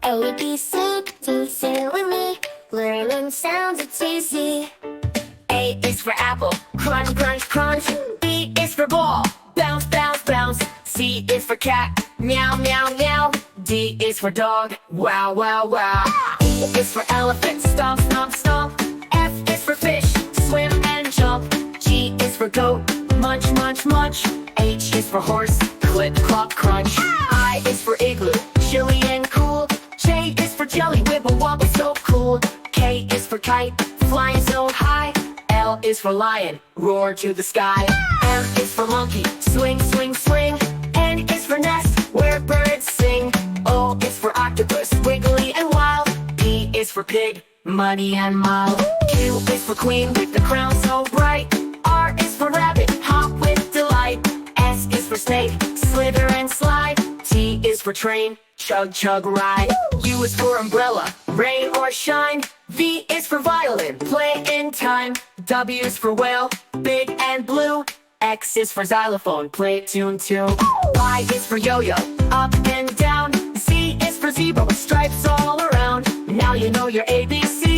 A, B, C, D, sing with me. Learning sounds, it's easy. A is for apple, crunch, crunch, crunch. B is for ball, bounce, bounce, bounce. C is for cat, meow, meow, meow. D is for dog, wow, wow, wow. E is for elephant, stomp, stomp, stomp. F is for fish, swim and jump. G is for goat, munch, munch, munch. H is for horse, clip, clop, crunch. I is for igloo, chilly and cool. J is for jelly, wibble wobble, so cool. K is for kite, flying so high. L is for lion, roar to the sky. M is for monkey, swing, swing, swing. N is for nest, where birds sing. O is for octopus, wiggly and wild. P is for pig, money and mile. Q is for queen, with the crown so bright. R is for rabbit, hop with delight. S is for snake, slither and slide. T is for train, chug, chug, ride. U is for umbrella, rain or shine. V is for violin, play in time. W is for whale, big and blue. X is for xylophone, play tune too. Y is for yo-yo, up and down. Z is for zebra with stripes all around. Now you know your ABC.